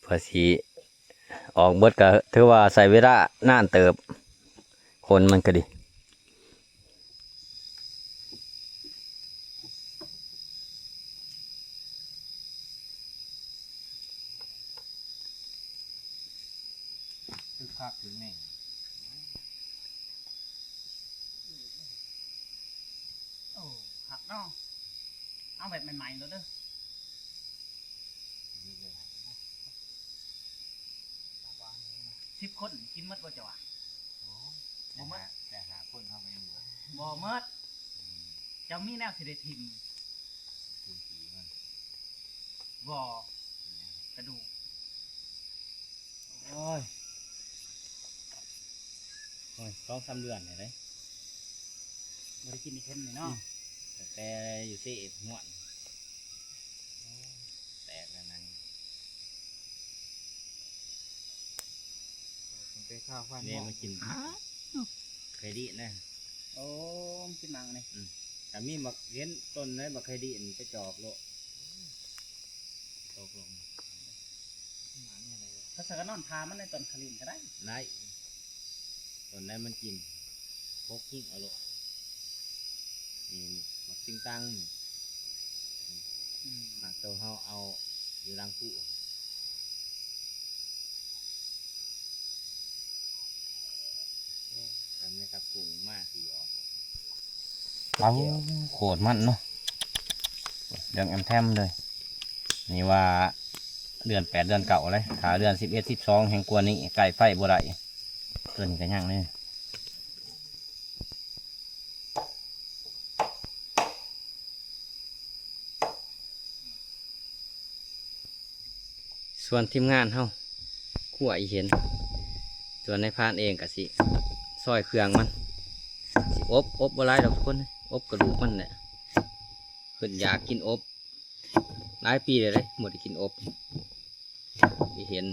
เพื่อสิออกเบิดก็ถือว่าใส่เวลานานเติบคนมันก็ดี คือภาพถึงนี่ โอ้หักเนาะเอาแบบใหม่ๆแล้วเด้อ10 คนกินหมดบ่จ้ะวะบ่หมด แต่หาคนเข้าไปอยู่ บ่หมดจะมีแนวสิได้ทิม ถึงผีมัน บ่กระดูก โอ้ย2-3 เดือนเลย บ่ได้กินอีเค็มนี่เนาะ แต่อยู่ที่ม่วนแตกแล้วนั่น มันไปข้าวฟัน นี่มากินเคยดีนะ โอ้มนกินมังนี่ แต่มีบักเห็นต้นนั้นบักเคยดีไปจอบโลตกลง ถ้าสักนอนทามันในต้นคลินก็ได้ ได้ต้นนั้นมันกินพกกิ้งเอาโลนี่บักติงตังนี่ อืม หมากตัวเขาเอาอยู่รังผู้แต่ไม่ตะกุ่งมากสีออกเอาโขดมันเนาะเดือนแอมแทมเลย นี่ว่าเดือน8 เดือนเก่าเลยถ้าเดือน11 12แห่งกว่านี้ไก่ไฟบ่ได้ตัวนี้ก็ย่างเลย ส่วนทีมงานเฮาคั่วอีเห็นส่วนในพานเองก็สิซอยเครื่องมันสิอบบ่หลายดอกทุกคนอบกระดูกมันเนี่ยเพิ่นอยากกินอบหลายปีเลยหมดได้กินอบอีเห็น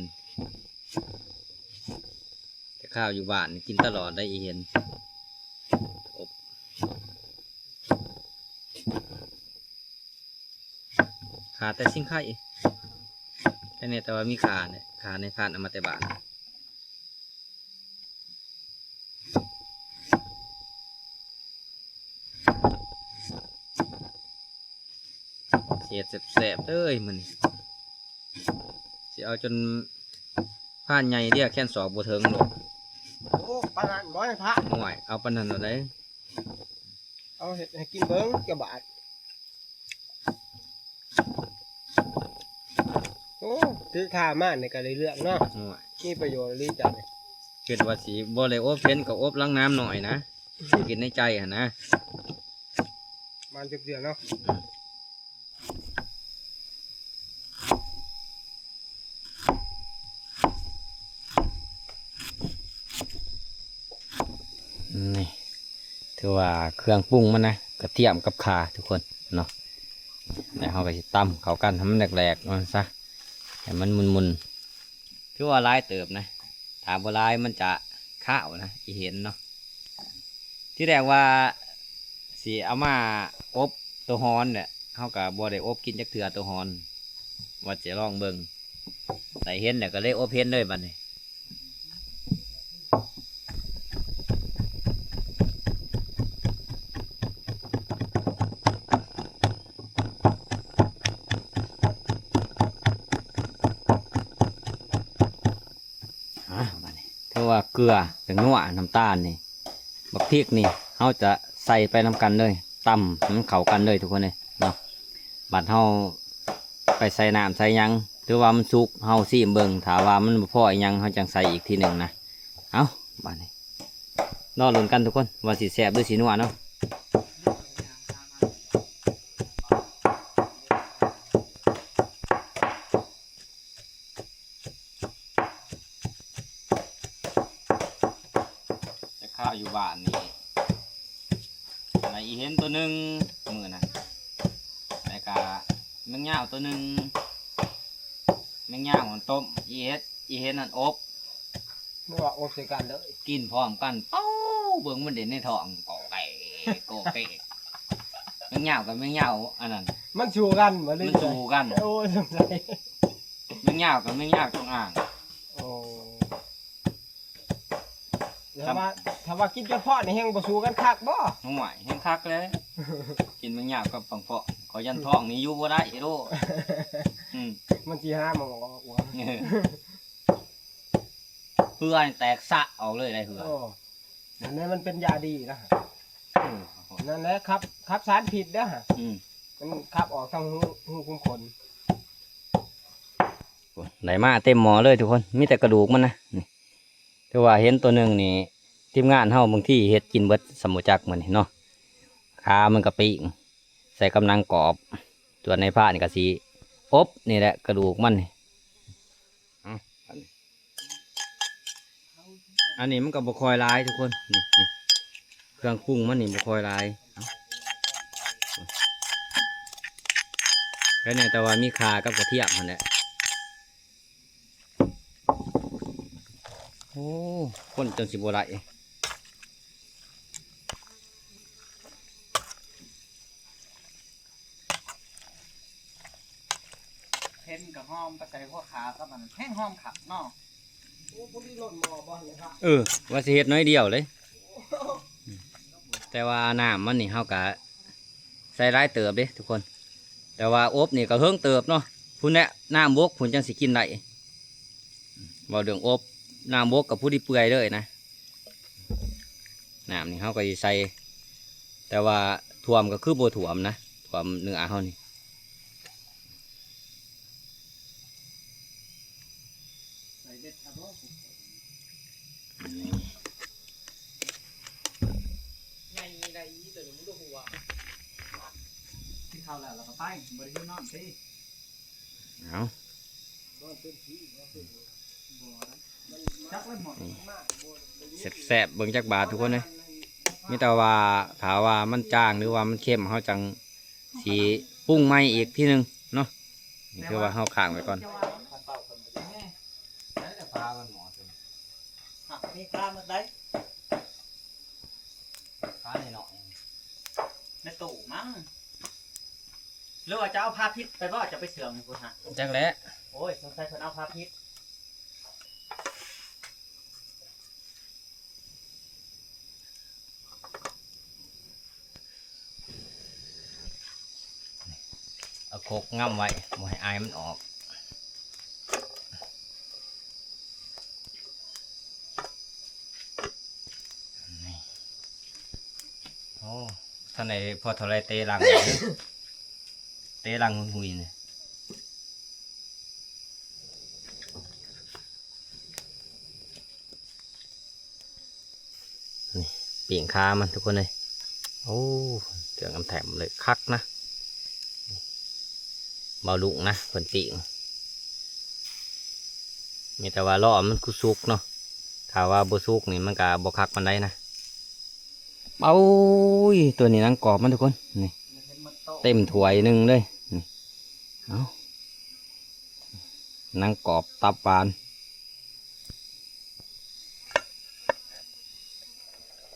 แต่ข้าวอยู่บ้านกินตลอดได้อีเห็นอบขาแต่สิ่งไข่แค่นี้แต่ว่ามีขาเนี่ยขาในพานเอามาแต่บ้านเสียดแสบๆเลยมันสิเอาจนผ่านใหญ่เรียกแค่นศอกบ่เทิงหรอก โอ้ปานนั้นบ่ให้พระ ห่วยเอาปานนั้นเอาได้ เอาเห็ดให้กินเบิ้งกระบาดโอ้ถือข้ามาในก็ได้เรื่องเนาะ ห่วย มีประโยชน์ลีจังเลย คิดว่าสิบ่เลยอบเพ็นกับอบล้างน้ำหน่อยนะสิกินในใจหั่นนะ มันจักเดือนเนาะ นี่ถือว่าเครื่องปรุงมันนะกระเทียมกับข่าทุกคนเนาะแล้วเราไปตำเข้ากันให้มันแหลกๆมันซะให้มันมุนๆถือว่าลายเติบนะถ้าบ่ลายมันจะข้าวนะอีเห็นเนาะที่แรกว่าสิเอามาอบตัวฮอนเนี่ยเขากับบ่ได้อบกินจักเถื่อตัวฮอนว่าจะลองเบิ่งแต่เห็นเนี่ยก็เลยอบเห็นเลยบัดนี้ถือว่าเกลือเป็นนัวน้ำตาลนี่บักพริกนี่เขาจะใส่ไปน้ำกันเลยตำให้มันเข้ากันเลยทุกคนเลยเนาะบัดเขาไปใส่น้ำใส่หยังถือว่ามันสุกเขาซีมเบิ่งถ้าว่ามันบ่พออีหยังเขาจังใส่อีกทีหนึ่งนะเอาบัดนี้รอลุ้นกันทุกคนว่าสิแซ่บหรือสินัวเนาะข้าวอยู่บ้านนี่ในอีเห็นตัวหนึ่งมือนะแล้วก็แมงย่าวตัวหนึ่งแมงย่าวมันต้มอีเห็นนั่นอบ ไม่ว่าอบใส่กันเลย กินพร้อมกันเอ้าเบิ่งมันเด่นในท้องโกไก่โกเกแมงย่าวกับแมงย่าวอันนั้น มันชูกันบ่เลย มันสู้กัน โอ้สงสัย แมงย่าวกับแมงย่าวจงอ่าง โอ้ถ้าว่ากินจนพ่อนี่แฮงบ่สู้กันคักบ่ ห่วยแห้งคักเลย กินแมงย่าวกับปังเปาะขอยันท้องนี่อยู่บ่ได้โดอืม มันสิหามันออกว่า เพื่อให้แตกสะออกเลยได้เหือ โอ้นั่นแหละมันเป็นยาดีนะนั่นแหละครับสารผิดนะฮะ อืม มันขับออกทางหูคุ้มขน ไหนมาเต็มหมอเลยทุกคนมีแต่กระดูกมันนะนี่แต่ว่าเห็นตัวหนึ่งนี่ทีมงานเฮาบางที่เฮ็ดกินเบิดสมุจักมันเนาะขามันกระปิงใส่กำลังกรอบตัวในผ้านี่ก็สีอบนี่แหละกระดูกมันนี่อันนี้มันก็บ่คอยลายทุกคนนี่เครื่องปรุงมันนี่บ่คอยลายแค่นี้แต่ว่ามีขากับกระเทียมมันแหละโอ้คนจนสิบไหล เห็นกับหอมไปใส่พวกขาครับมันแห้งหอมขับเนาะ โอ้พวกนี้หล่นหมอบ่เลยครับ ว่าสิเฮ็ดน้อยเดียวเลย แต่ว่าน้ำมันนี่เฮากะใส่หลายเติบเด้ทุกคน แต่ว่าอบนี่ก็เฮิงเติบเนาะพุ่นแหละน้ำบกพุ่นจังสิกินได้บ่เรื่องอบน้ำบกกับผู้ที่เปื่อยเลยนะน้ำนี่เฮาก็สิใส่แต่ว่าท่วมก็คือบ่ท่วมนะท่วมเนื้อเฮานี่ ใส่เด็ดครับผมใหญ่ได้อีตัวนึงดูหัวที่เข้าแล้วเราก็ไปบริเวณนอนสิ เอา โอ้ แซ่บๆเบิ่งจักบาททุกคนเลยมีแต่ว่าถามว่ามันจางหรือว่ามันเข้มเขาจังสีปรุงใหม่อีกทีนึงเนาะนี่คือว่าเขาข้างไว้ก่อน นี่ข้ามันได้ ข้าหน่อย ในตู้มั้งหรือว่าจะเอาผ้าพิษไปบ่จะไปเสื่อมกูฮะ จักแล้ว โอ้ยสงสัยคนเอาผ้าพิษ เอาโคกง่ำไว้บ่ให้อายมันออกนี่โอ้ท่านไหนพอเท่าไรเตะรัง เตะรังหุยๆเนี่ยนี่ปีงคามันทุกคนเลยโอ้เจืองกำแถมเลยคักนะเบาลุงนะคนปีงมีแต่ว่าล้อมันกุสุกเนาะถ้าว่าบสุกนี่มันก็บคักมันได้นะเอาตัวนี้นังกรอบมันทุกคนนี่เต็มถ้วยหนึ่งเลยนี่เอานังกรอบตับปาน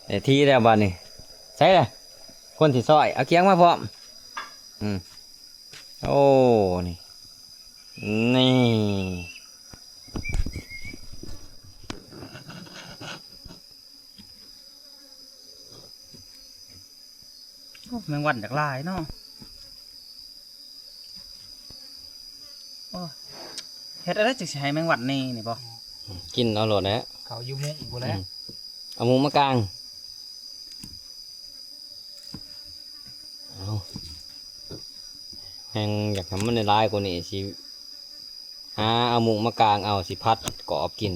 แต่ที่แล้วบ้านนี่ใช่เลยคนที่ซอยเอาเคียงมาพร้อมโอ้นี่นี่ แมงวันจากลายเนาะเฮ็ดอะไรจะใช้แมงวันนี่บ่ กินเอาโหลดนะ เขาอยู่มุ้งกูแล้ว เอามุงมากลางเอาแหงอยากทำมันในลายกว่านี้สิหาเอามุงมากลางเอาสิพัดกรอบกิน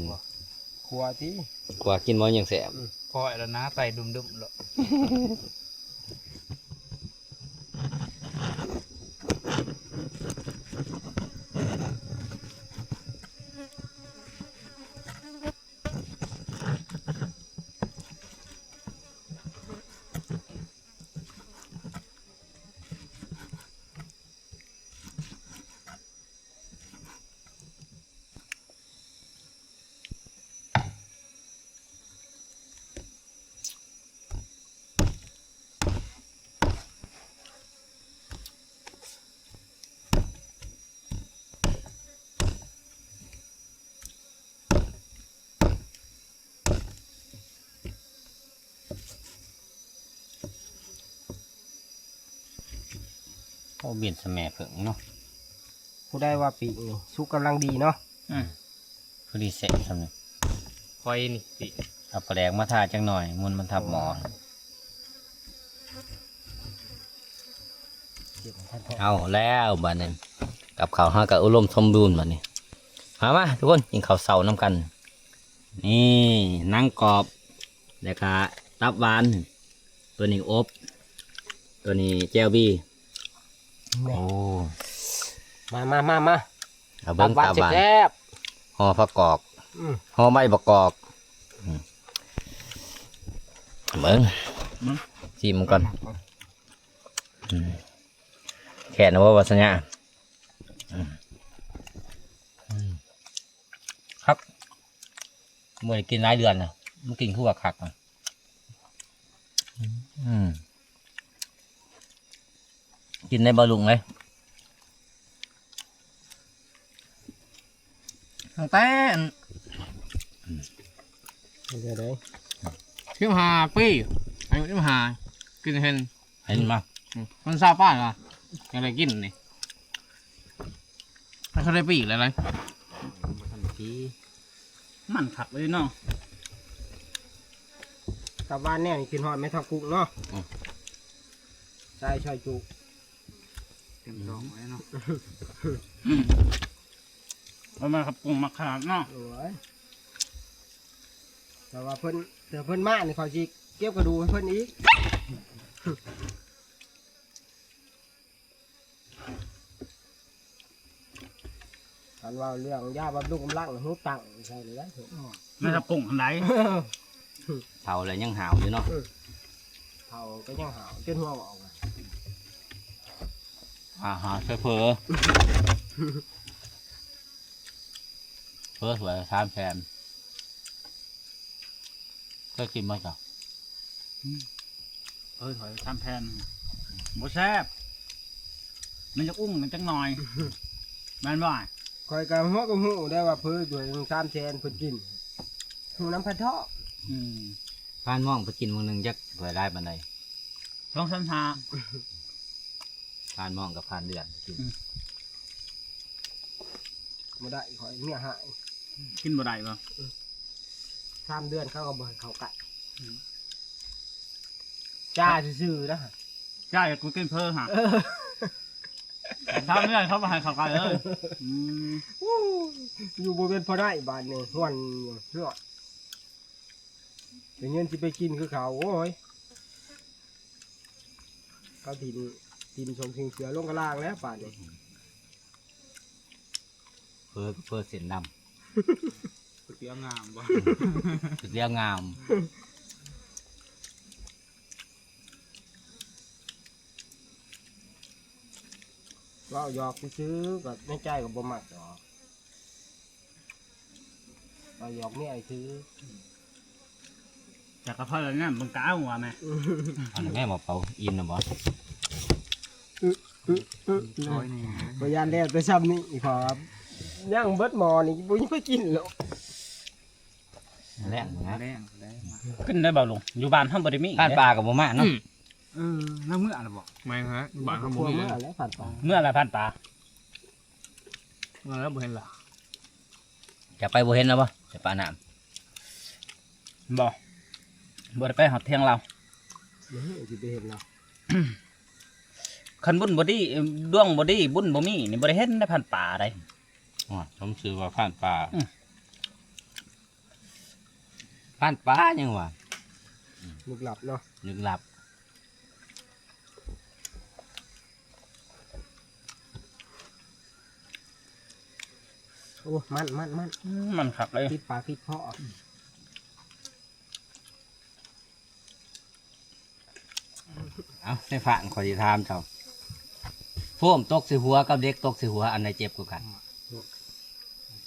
ครัวที่ กว่ากินมันยังแสบ ปล่อยแล้วนะไต่ดุมๆแล้ว โอ้เบียนสแมัผึ่งเนาะ ผู้ได้ว่าปีกนี่สุกกำลังดีเนาะ พอดีเสร็จทำเนี่ย คอยนี่สิ เอาปลาแดกมาทาจังหน่อยมุนมันทับหมอเอาแล้วบัดนี้กับข้าวห้ากับอุดมสมบูรณ์บัดนี้มาทุกคนกินข้าวเสาน้ำกัน นี่นั่งกรอบแล้วก็ตับหวาน ตัวนี้อบ ตัวนี้แจ่วบี้โอ้ มาเอาเบิ้งตับหวาน แซ่บ ห่อผักกอก ๆ ห่อใบประกอบเบิ้งชิมก่อนแค่นะว่าวัสญาครับเมื่อกินหลายเดือนนะมันกินคู่กับคักนะกินในบะลุงเลย ตั้งแต่ เดี๋ยวได้ 15 ปีอายุ15กินเห็น เห็นมา มันซาป้านว่ะยังไงกินนี่มันเขาได้ปีกอะไรมันขักเลยเนาะ กลับบ้านแน่นี่กินหอดไม่ทับกุกเนาะใช่ช่อยจุ เต็มท้องไว้เนาะเอามาครับปรุงมาขนาดเนาะ โอ้ยแต่ว่าเพิ่นมานี่เขาสิเก็บกระดูกให้เพิ่นอีกเขา กันว่าเรื่องยาบำรุงกำลังหูตังใช่เลยได้ ไม่ทับกุ้งอันไหน เท่าแล้วยังหาวอยู่เนาะ เขาก็ยังหาวจนหัวออกมา หาเพื่อเพื่อสวยทามแทนก็กินมาจ้ะ ถอยทำแทนบ่แซ่บมันจะอุ้งมันจังหน่อยแม่นบ่ คอยกับหัวกับหูได้ว่าเพื่อด้วย3 แสนเพิ่นกินหูน้ำพันทอ ผ่านม่องไปกินมื้อนึงจักสวยได้ปานใด 2 3 5 ผ่านม่องกับผ่านเดือนไปกิน บ่ได้คอยเมียหาย กินบ่ได้บ่ 3 เดือนเขาก็บ่ให้เขาไก่จ้าซื่อๆนะ ใช่กูกินเพิ่มฮะทำเนี่ยเขามาให้ขับกันเลย อยู่บ่เป็นพอได้บาดนี่ฮ้อนเฮือเป็นเงินสิไปกินคือเขาโอ้ยเขาดินชมสิงเสือลงกระล่างแล้วบาดนี่ เพื่อเส้นด เตียงงามบ่ ำเรียงงาม เราหยอกซื้อก็ในใจก็บ่มักดอกเราหยอกเนี่ยไอ้ซื้อ จากกระเพาะแล้วเนี่ยมึงก้าวหัวไหม อันนี้แม่บอกเปล่าอิ่มนะบอส พยานแล้วแต่ซ้ำนี่อีกครับย่างเบิดหมอนี่บ่ยังไปกินหรอก แรงนะ แรงแรง ขึ้นได้เบาลงอยู่บ้านห้องบริมี ผ่านปลากับบ่มาเนาะ น้ำเมื่ออะไรบอกไม่ฮะบ้านเขา พ บ่ วก มี เมื่อแล้วผ่านไป เมื่อไรพันปลา แล้วบ่เห็นล่ะ จะไปบ่เห็นแล้วบ่จะปลาน้ บ่ได้ไปหอดเที่ยงเรา เฮ้ยสิไปเห็นเรา คันบุญบอดี้ดวงบอดี้บุญบ่มีนี่บ่ได้เห็นได้พันปลาได้ ำอ๋อผมซื้อว่าผ่านปลาผ่านปลายังวะ ลึกลับเนาะ ลึกลับ โอ้มัน มันขับเลย พิษปลาพิษเพาะ เอาในผ่านขอที่ถามเจ้าพ่วมตกใส่หัวกับเด็กตกใส่หัวอันไหนเจ็บกว่ากัน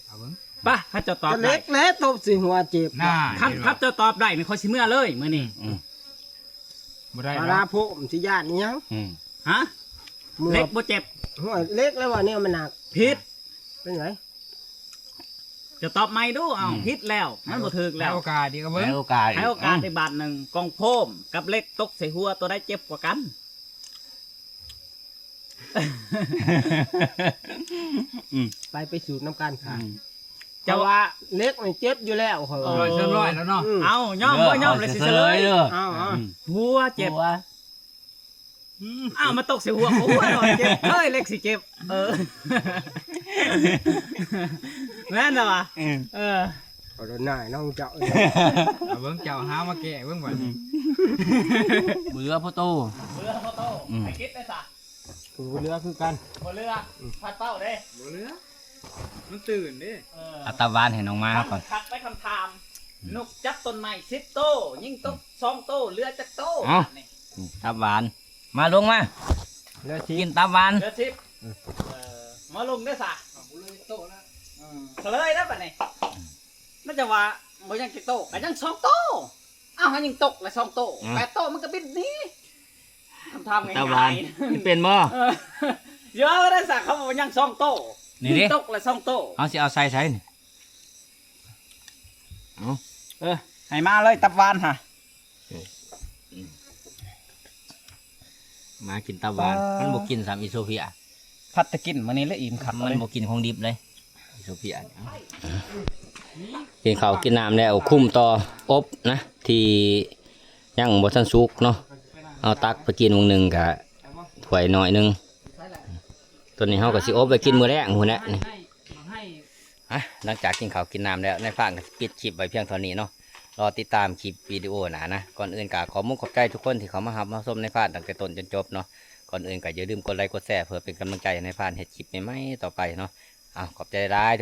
เอาเบิ่ง ป่ะถ้าเจะตอบ ก็ ได้ เล็กแล้วตบสิหัวเจ็บ น่า คันเจะตอบได้นี่เขาสิเมื่อเลยมื้อนี้ บ่ได้ ปลา แล้ ร้าว โพมสิญาตินี่ยัง ฮะ มือ เล็กบ่เจ็บ หัวเล็กแล้วว่าเนี่ยมันหนัก ผิด เป็นไง จะตอบไม่ดูเอาผิดแล้วมันบ่ถูก แล้ แล้ว ว โอกาสดีก็เบิ่ง ให้โอกาส ให้โอกาสในบาทหนึ่งกองโพมกับเล็กตกใส่หัวตัวได้เจ็บกว่ากัน ไปสูตรน้ำกันค่ะ จะ จะ ว่า ว่าเล็กมันเจ็บอยู่แล้วเขา ร้อยเชิงร้อยแล้วเนาะ เอาย่อมบ่ย่อมเลยสิเฉลย เด้อ เอา หัวเจ็บ หัว อ้าวมาตกใส่หัวหัวหน่อยเจ็บเฮ้ยเล็กสิเจ็บแม่นเหรอวะเออ เอาโดนหน่ายน้องเจ้า เอาเบิ่งเจ้าหามาแก้เบิ่งว่า เบื่อพ่อโต เรือพ่อโตไอ้คิดได้สะ คือเรือคือกัน บนเรือพัดเป้าเด้ บ่เหลือมันตื่นเด้ อัตวานให้น้องมาก่อน คัดไปคำถามนกจับต้นไม้10 โตยิ่งตก2 โตเรือจักโตนี่ ตับหวาน มาลงมา เรือชี กินตับหวาน เรือ10มาลงได้สะเฉลยนะบัดนี้มันจะว่าบ่ยังกี่โตก็ยัง2 โตอ้าวมันยังตกละ2 โต8 โตมันก็บินหนี้คำถามง่ ตับหวา าน ย นี่เป็นบ่ ๆเยอะได้สะเขาบอกว่ายัง2 โต นี่ดิ ยิ่งตกละ2 โต เอาสิเอาใส่ใส่นี่ ให้มาเลยตับหวานฮะ มากินตับหวานมันบ่กินสามอิโซเฟีย พัดตะกินมื้อนี้ละอิ่มคัก มันบ่กินของดิบเลยอิโซเฟียกินข้าวกินน้ำแล้วคุ้มต่ออบนะที่ยังบ่ทันสุกเนาะเอาตักไปกินวงหนึงกะถ้วยหน่อยหนึงตัวนี้เฮาก็สิอบไปกินมื้อแรกพุ่นแหละนี่หลังจากกินข้าวกินน้ำแล้วในฟังก็สิปิดคลิปไว้เพียงเท่านี้เนาะรอติดตามคลิปวิดีโอหนานะก่อนอื่นก็ขอมุกขอบใจทุกคนที่เขามารับมาชมในฟานตั้งแต่ต้นจนจบเนาะก่อนอื่นก็อย่าลืมกดไลค์กดแชร์เพื่อเป็นกำลังใจให้ในฟานเฮ็ดคลิปใหม่ๆต่อไปเนาะ ขอบใจร้ายทุก